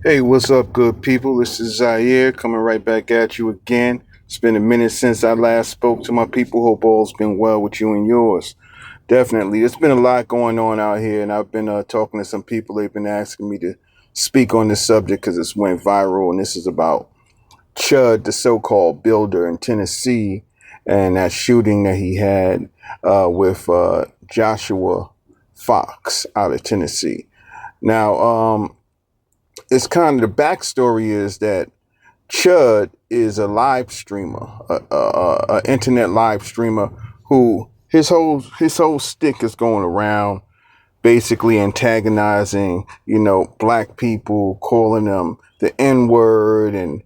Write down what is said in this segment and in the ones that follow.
Hey, what's up, good people? This is Zaire coming right back at you again. It's been a minute since I last spoke to my people. Hope all's been well with you and yours. Definitely. There's been a lot going on out here, and I've been talking to some people. They've been asking me to speak on this subject because it's went viral, and this is about CHUD, the so-called builder in Tennessee, and that shooting that he had with Joshua Fox out of Tennessee. Now, it's kind of the backstory is that Chud is a live streamer, a internet live streamer who his whole stick is going around basically antagonizing, black people, calling them the N word, and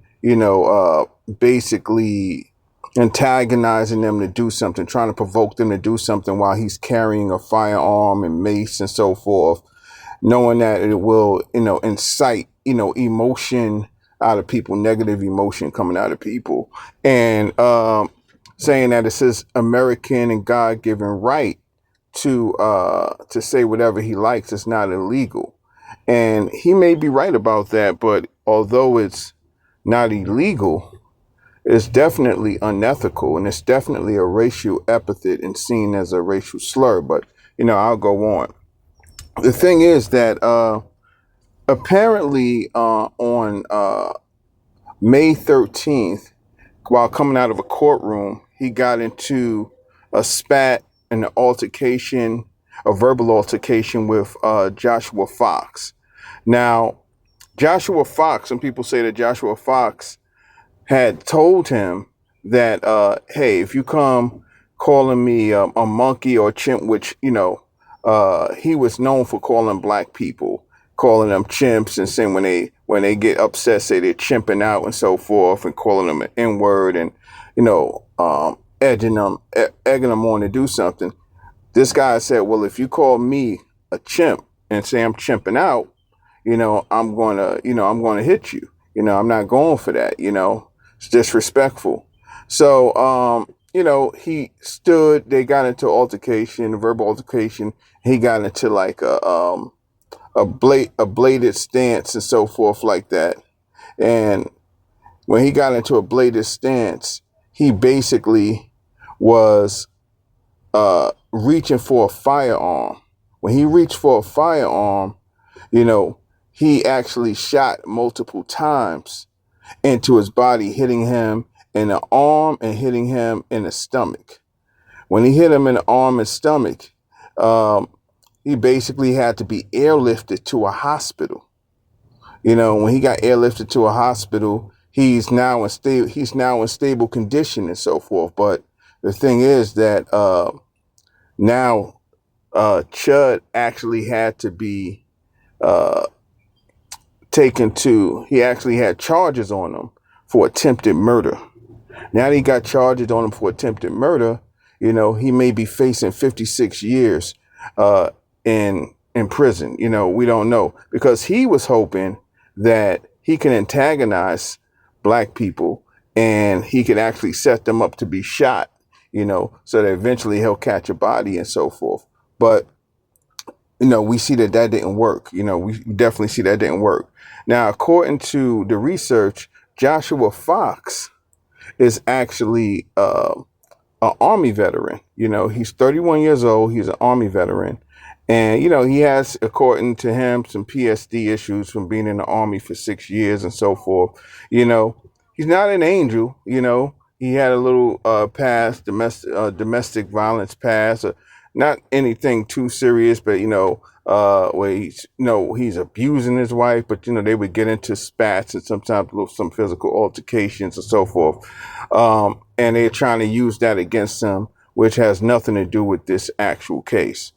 basically antagonizing them to do something, trying to provoke them to do something while he's carrying a firearm and mace and so forth, knowing that it will, incite, emotion out of people, negative emotion coming out of people, and saying that it's his American and God-given right to say whatever he likes. It's not illegal, and he may be right about that. But although it's not illegal, it's definitely unethical, and it's definitely a racial epithet and seen as a racial slur. But I'll go on. The thing is that apparently on May 13th, while coming out of a courtroom, he got into a spat, an altercation, a verbal altercation with Joshua Fox. Now, Joshua Fox, some people say that Joshua Fox had told him that, hey, if you come calling me a monkey or a chimp, which, he was known for calling black people, calling them chimps, and saying when they get upset, say they're chimping out and so forth, and calling them an N word, and egging them on to do something. This guy said, well, if you call me a chimp and say I'm chimping out, I'm gonna hit you. I'm not going for that. It's disrespectful. So, he stood. They got into altercation, a verbal altercation. He got into like a bladed stance and so forth like that. And when he got into a bladed stance, he basically was reaching for a firearm. When he reached for a firearm, you know, he actually shot multiple times into his body, hitting him in the arm and hitting him in the stomach. When he hit him in the arm and stomach, um, he basically had to be airlifted to a hospital. When he got airlifted to a hospital, he's now in stable condition and so forth. But the thing is that now Chud actually had to be uh, he actually had charges on him for attempted murder. Now that he got charges on him for attempted murder, he may be facing 56 years uh, in prison. We don't know, because he was hoping that he can antagonize black people and he could actually set them up to be shot, so that eventually he'll catch a body and so forth. But we see that that didn't work. We definitely see that didn't work. Now, according to the research, Joshua Fox is actually an Army veteran. He's 31 years old. He's an Army veteran. And, he has, according to him, some PSD issues from being in the Army for 6 years and so forth. He's not an angel. He had a little past, domestic violence past, not anything too serious, but, where he's abusing his wife, but, they would get into spats and sometimes some physical altercations and so forth. And they're trying to use that against him, which has nothing to do with this actual case.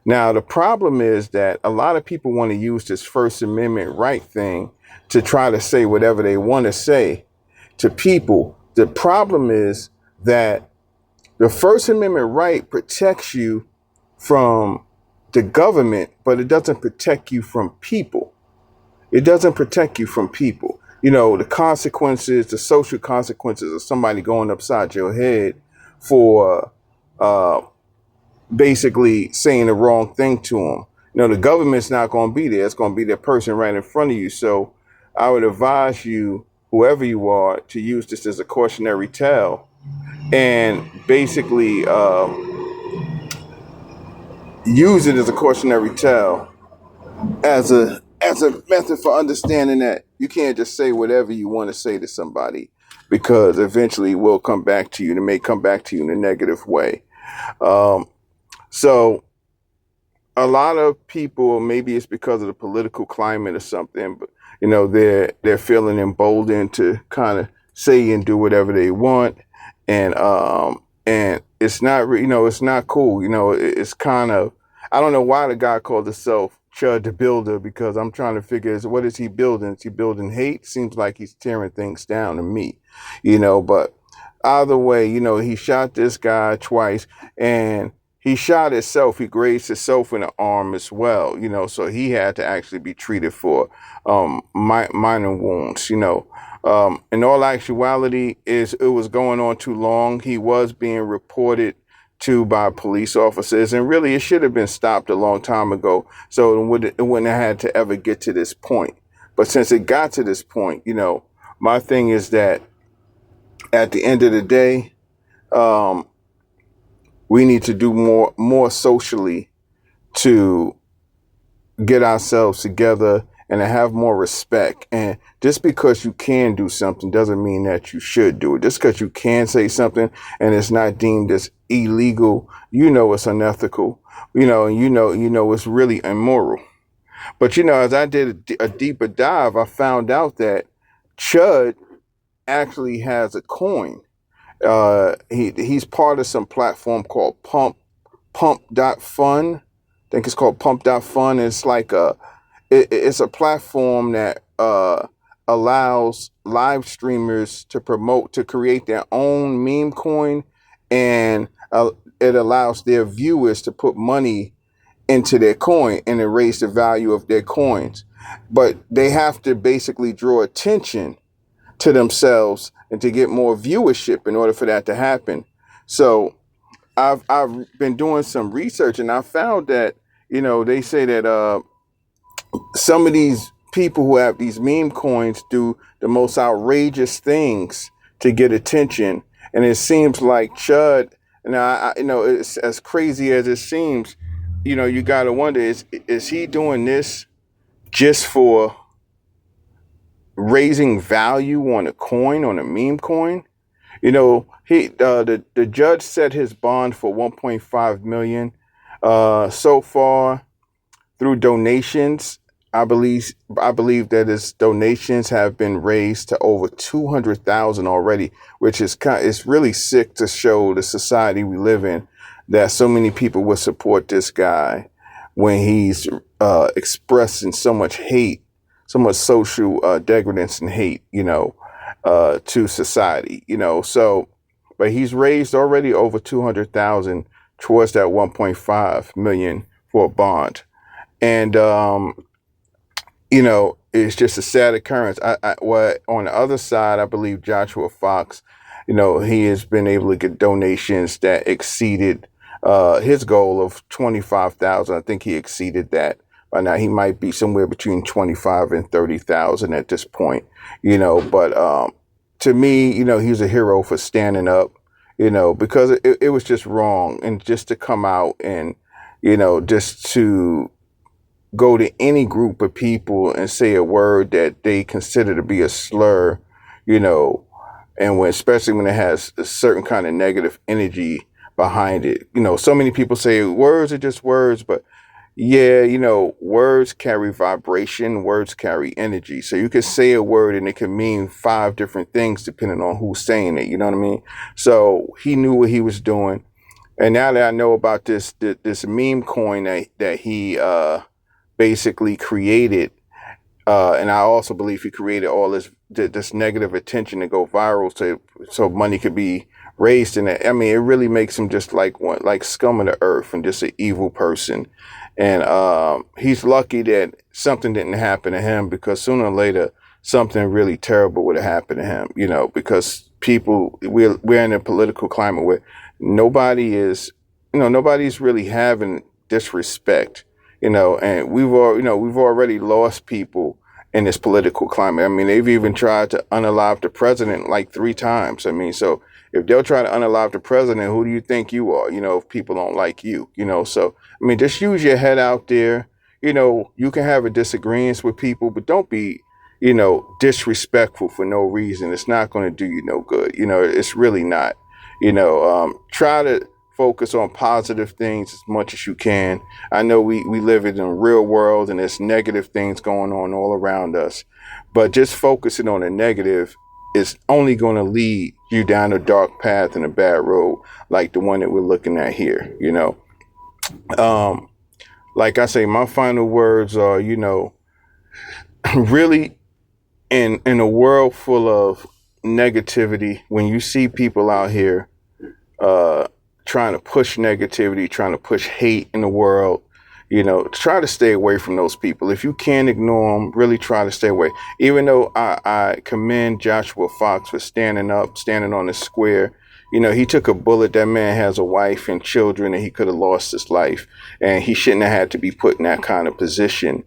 Now, the problem is that a lot of people want to use this First Amendment right thing to try to say whatever they want to say to people. The problem is that the First Amendment right protects you from the government, but it doesn't protect you from people. It doesn't protect you from people. The consequences, the social consequences of somebody going upside your head for uh, basically saying the wrong thing to them. The government's not going to be there. It's going to be that person right in front of you. So I would advise you, whoever you are, to use this as a cautionary tale and basically use it as a cautionary tale as a method for understanding that you can't just say whatever you want to say to somebody, because eventually it will come back to you, and it may come back to you in a negative way. So a lot of people, maybe it's because of the political climate or something, but they're feeling emboldened to kind of say and do whatever they want, and it's not it's not cool. It's kind of, I don't know why the guy called himself Chud the Builder, because I'm trying to figure is, what is he building? Is he building hate? Seems like he's tearing things down to me, but either way, he shot this guy twice, and he shot himself. He grazed himself in the arm as well, so he had to actually be treated for minor wounds, in all actuality, it was going on too long. He was being reported to by police officers, and really it should have been stopped a long time ago, so it wouldn't have had to ever get to this point. But since it got to this point, my thing is that at the end of the day, we need to do more socially to get ourselves together and to have more respect. And just because you can do something doesn't mean that you should do it. Just because you can say something and it's not deemed as illegal, it's unethical, and it's really immoral. But as I did a deeper dive, I found out that Chud actually has a coin. He's part of some platform called Pump.Fun. I think it's called Pump.Fun. It's like it's a platform that allows live streamers to create their own meme coin, and it allows their viewers to put money into their coin and to raise the value of their coins. But they have to basically draw attention to themselves and to get more viewership in order for that to happen. So I've been doing some research, and I found that they say that some of these people who have these meme coins do the most outrageous things to get attention, and it seems like Chud. Now, it's as crazy as it seems. You gotta wonder, is he doing this just for raising value on a coin, on a meme coin? The judge set his bond for 1.5 million. So far, through donations, I believe that his donations have been raised to over 200,000 already, which is it's really sick to show the society we live in that so many people would support this guy when he's expressing so much hate, so much social degradance and hate, to society, So, but he's raised already over 200,000 towards that 1.5 million for a bond. And it's just a sad occurrence. What on the other side, I believe Joshua Fox, he has been able to get donations that exceeded his goal of 25,000. I think he exceeded that by now. He might be somewhere between 25 and 30,000 at this point. But to me, he's a hero for standing up. Because it was just wrong, and just to come out and just to go to any group of people and say a word that they consider to be a slur, and especially when it has a certain kind of negative energy behind it. So many people say words are just words, but yeah, words carry vibration, words carry energy. So you could say a word and it can mean 5 different things depending on who's saying it. You know what I mean? So he knew what he was doing. And now that I know about this meme coin that he basically created, and I also believe he created all this negative attention to go viral, so money could be raised in it. I mean, it really makes him just like scum of the earth and just an evil person. And he's lucky that something didn't happen to him, because sooner or later something really terrible would have happened to him. Because we're in a political climate where nobody's really having disrespect. And we've already lost people in this political climate. I mean, they've even tried to unalive the president like 3 times. I mean, so if they'll try to unalive the president, who do you think you are, if people don't like you, So, I mean, just use your head out there. You can have a disagreement with people, but don't be, disrespectful for no reason. It's not going to do you no good. It's really not. Try to focus on positive things as much as you can. I know we live in a real world and there's negative things going on all around us, but just focusing on the negative is only going to lead you down a dark path and a bad road like the one that we're looking at here. Like I say, my final words are, really in a world full of negativity, when you see people out here trying to push negativity, trying to push hate in the world, try to stay away from those people. If you can't ignore them, really try to stay away. Even though I commend Joshua Fox for standing on the square. He took a bullet. That man has a wife and children, and he could have lost his life. And he shouldn't have had to be put in that kind of position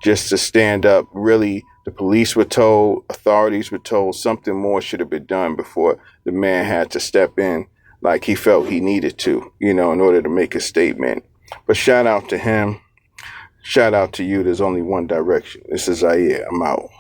just to stand up. Really, the police were told, authorities were told, something more should have been done before the man had to step in like he felt he needed to, in order to make a statement. But shout out to him. Shout out to you. There's only one direction. This is Zaire. I'm out.